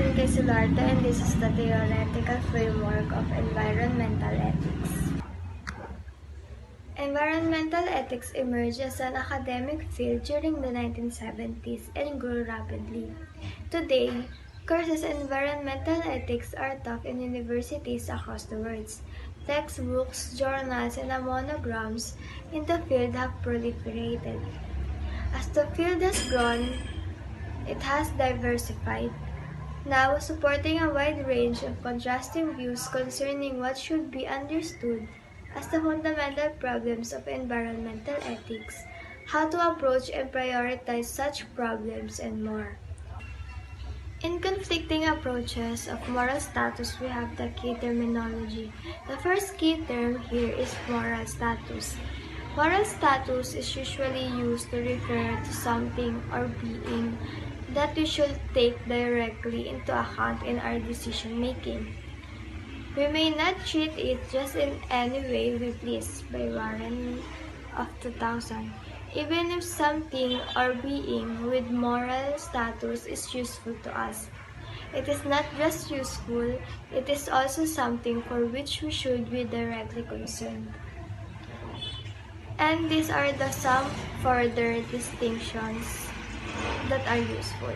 been Kaye Sularte, and this is the theoretical framework of environmental ethics. Environmental ethics emerged as an academic field during the 1970s and grew rapidly. Today, courses in environmental ethics are taught in universities across the world. Textbooks, journals, and monograms in the field have proliferated. As the field has grown, it has diversified, now supporting a wide range of contrasting views concerning what should be understood as the fundamental problems of environmental ethics, how to approach and prioritize such problems, and more. In conflicting approaches of moral status, we have the key terminology. The first key term here is moral status. Moral status is usually used to refer to something or being that we should take directly into account in our decision-making. We may not treat it just in any way we please, by Warren of 2000. Even if something or being with moral status is useful to us, it is not just useful, it is also something for which we should be directly concerned. And these are some further distinctions that are useful.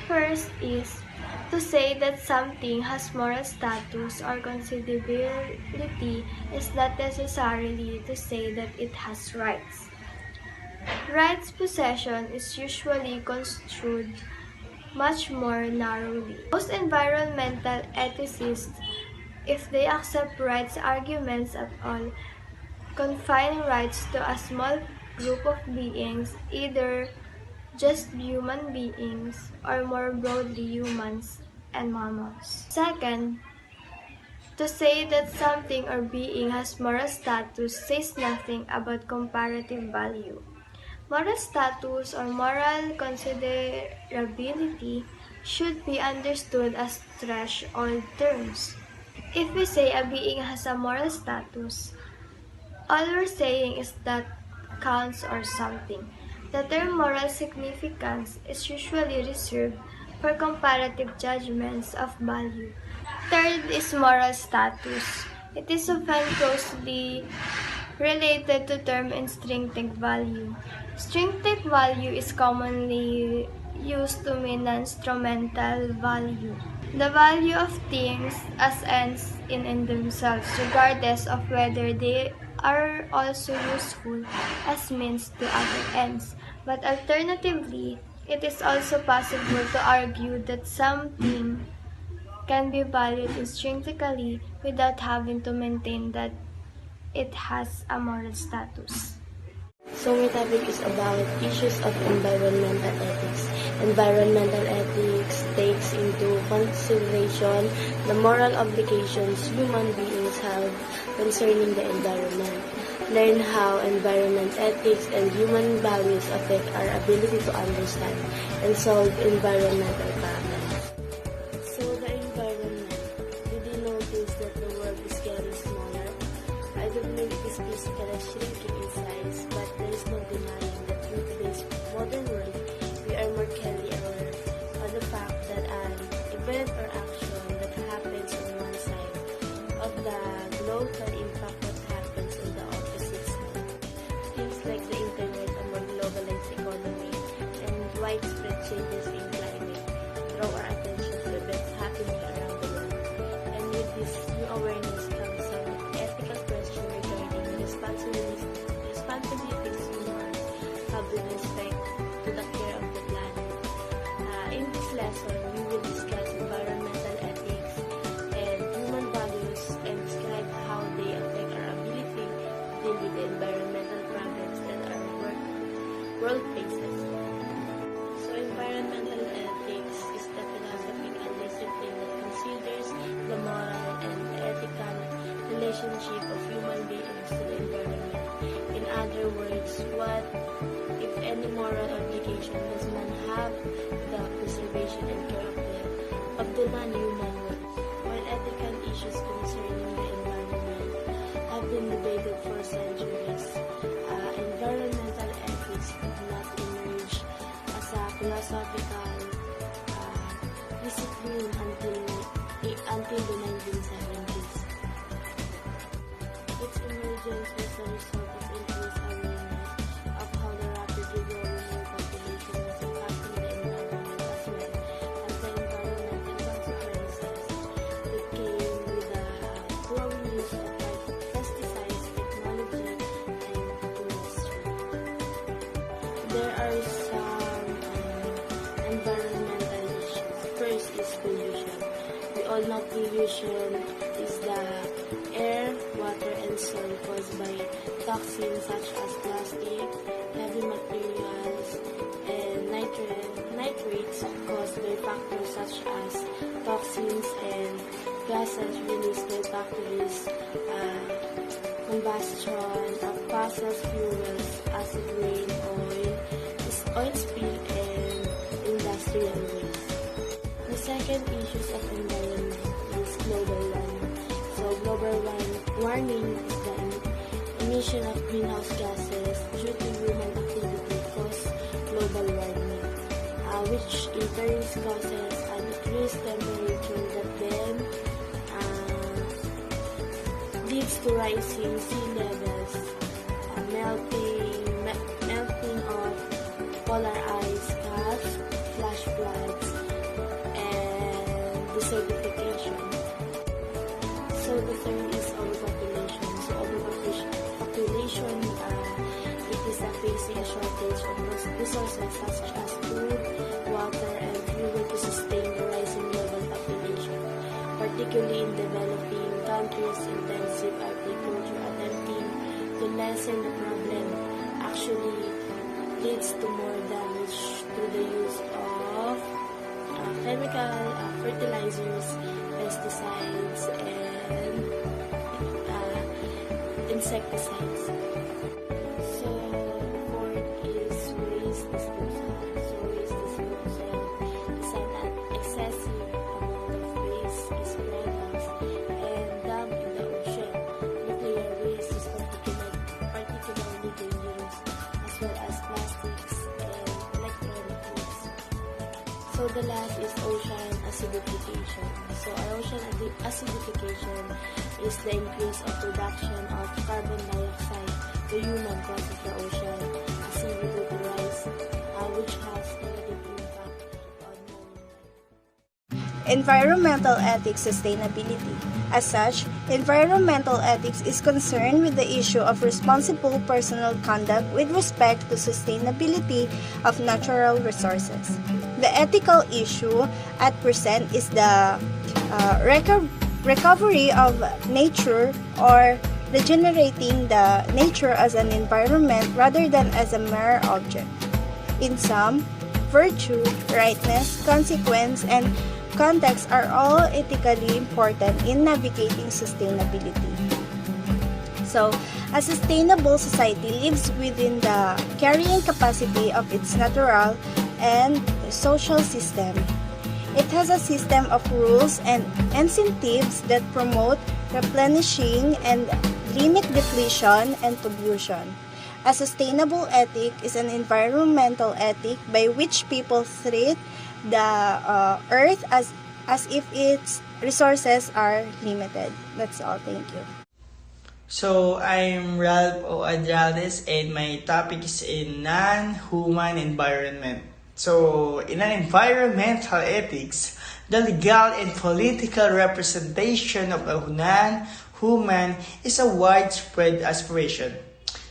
First is to say that something has moral status or considerability is not necessarily to say that it has rights. Rights possession is usually construed much more narrowly. Most environmental ethicists, if they accept rights arguments at all, confine rights to a small group of beings, either just human beings or more broadly humans and mammals. Second, to say that something or being has moral status says nothing about comparative value. Moral status or moral considerability should be understood as threshold terms. If we say a being has a moral status, all we're saying is that counts or something. The term moral significance is usually reserved for comparative judgments of value. Third is moral status. It is often closely related to term intrinsic value. Intrinsic value is commonly used to mean instrumental value, the value of things as ends in themselves, regardless of whether they are also useful as means to other ends. But alternatively, it is also possible to argue that something can be valued intrinsically without having to maintain that it has a moral status. So my topic is about issues of environmental ethics. Environmental ethics takes into consideration the moral obligations human beings have concerning the environment. Learn how environment ethics and human values affect our ability to understand and solve environmental problems. So the environment, did you notice that the world is getting smaller? I don't mean it is physically shrinking in size, but there is no denying that in today's modern world, we are more keenly aware of the fact that an event or action that happens on one side of the globe can impact what happens on the opposite side. Things like the internet, a more globalized economy, and widespread changes in climate draw our attention to events happening around the world. And with this new awareness comes some ethical question regarding the responsibilities humans have with respect to the care of the planet. In this lesson, we will discuss environmental ethics and human values and describe how they affect our ability to deal with the environmental problems that our world faces. So environmental ethics is the philosophical discipline that considers the moral and ethical relationship of human beings to the environment. In other words, what, if any, moral obligation does man have the preservation and care of the non-human world? While ethical issues concerning the environment have been debated for centuries, environmental ethics did not emerge as a philosophical discipline are some environmental issues. First is pollution. We all know pollution is the air, water, and soil caused by toxins such as plastic, heavy materials, and nitrates caused by factors such as toxins and gases released by factories, combustion of fossil fuels, acid rain, oil spill, and industrial waste. The second issue of environment is global warming. So global warming is the emission of greenhouse gases due to human activity cause global warming, which in turn causes a decreased temperature that then leads to rising sea levels, melting of polar ice caps, flash floods, and desertification. So the third is overpopulation. So overpopulation, it is facing a shortage of resources such as food, water, and fuel to sustain the rising global population, particularly in developing countries. Intensive agriculture attempting to lessen the problem actually leads to more damage through the use of chemical fertilizers, pesticides, and insecticides. So fourth is waste disposal. So waste disposal is an excessive amount of waste is products and dumped in the ocean. Nuclear waste is particularly dangerous, as well as plastics and electronic waste. So the last is ocean acidification. So ocean acidification is the increase of production of carbon dioxide, the human cause of the ocean acidity rise, which has negative impact on marine life. Environmental ethics sustainability. As such, environmental ethics is concerned with the issue of responsible personal conduct with respect to sustainability of natural resources. The ethical issue at present is the recovery of nature or regenerating the nature as an environment rather than as a mere object. In sum, virtue, rightness, consequence, and context are all ethically important in navigating sustainability. So, a sustainable society lives within the carrying capacity of its natural and social system. It has a system of rules and incentives that promote replenishing and limit depletion and pollution. A sustainable ethic is an environmental ethic by which people treat the earth as if its resources are limited. That's all. Thank you. So, I'm Ralph O. Adrales and my topic is in non-human environment. So, in an environmental ethics, the legal and political representation of a non-human is a widespread aspiration.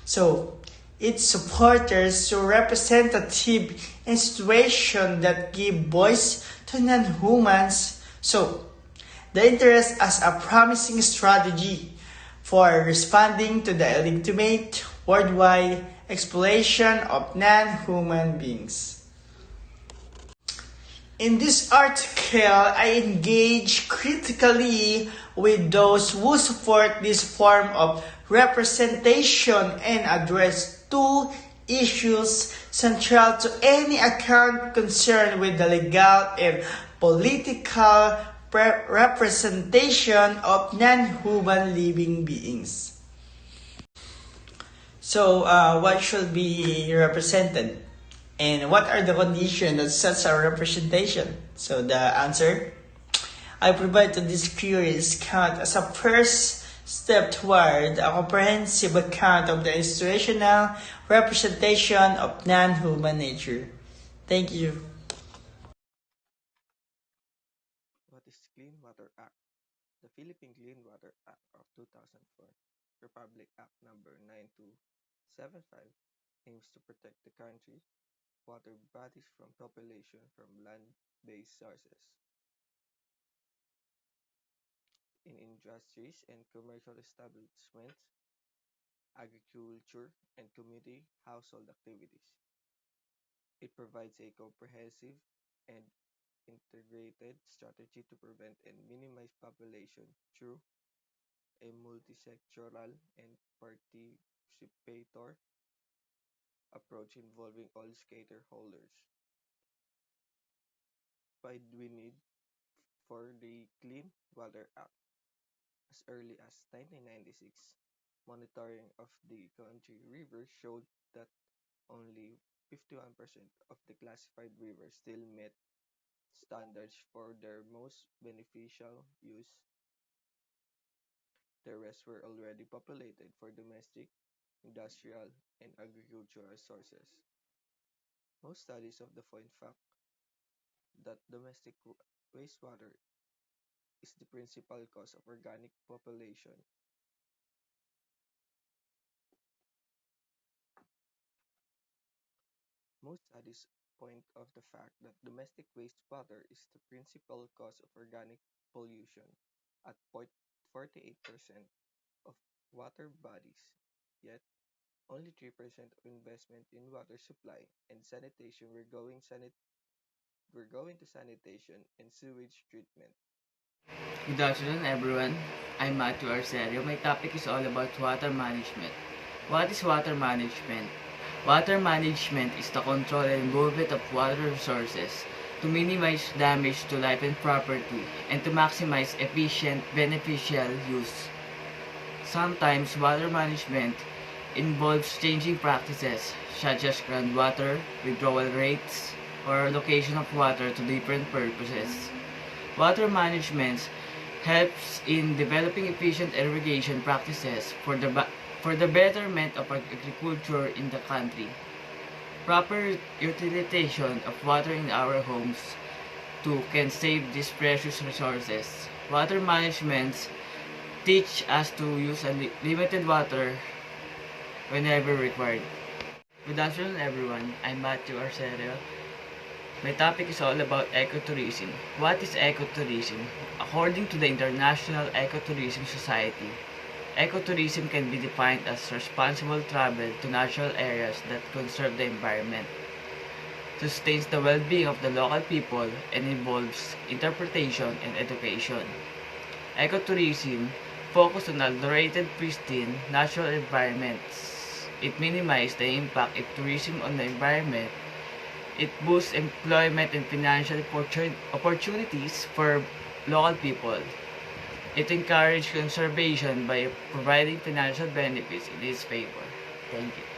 So, its supporters to representative institutions that give voice to non-humans. So, the interest as a promising strategy for responding to the illegitimate worldwide exploitation of non-human beings. In this article, I engage critically with those who support this form of representation and address two issues central to any account concerned with the legal and political representation of non-human living beings. So, what should be represented? And what are the conditions of such a representation? So, the answer? I provide to this curious account as a first step toward a comprehensive account of the institutional representation of non-human nature. Thank you. What is Clean Water Act? The Philippine Clean Water Act of 2004, Republic Act number 9275, aims to protect the country water bodies from population from land-based sources. In industries and commercial establishments, agriculture, and community household activities. It provides a comprehensive and integrated strategy to prevent and minimize population through a multisectoral and participatory approach involving all stakeholders. Why do we need for the Clean Water Act? As early as 1996, monitoring of the country rivers showed that only 51% of the classified rivers still met standards for their most beneficial use. The rest were already populated for domestic, industrial, and agricultural sources. Most studies of the point fact that domestic wastewater is the principal cause of organic population. Most studies point of the fact that domestic wastewater is the principal cause of organic pollution at 48% of water bodies. Yet, only 3% of investment in water supply and sanitation were going to sanitation and sewage treatment. Good afternoon, everyone. I'm Matthew Arcerio. My topic is all about water management. What is water management? Water management is the control and movement of water resources to minimize damage to life and property and to maximize efficient beneficial use. Sometimes water management involves changing practices such as groundwater, withdrawal rates, or allocation of water to different purposes. Water management helps in developing efficient irrigation practices for the betterment of agriculture in the country. Proper utilization of water in our homes too can save these precious resources. Water management teach us to use limited water whenever required. Good afternoon, everyone. I'm Matthew Arcerio. My topic is all about ecotourism. What is ecotourism? According to the International Ecotourism Society, ecotourism can be defined as responsible travel to natural areas that conserve the environment, sustains the well-being of the local people, and involves interpretation and education. Ecotourism focuses on adulterated, pristine, natural environments. It minimizes the impact of tourism on the environment. It boosts employment and financial opportunities for local people. It encourages conservation by providing financial benefits in its favor. Thank you.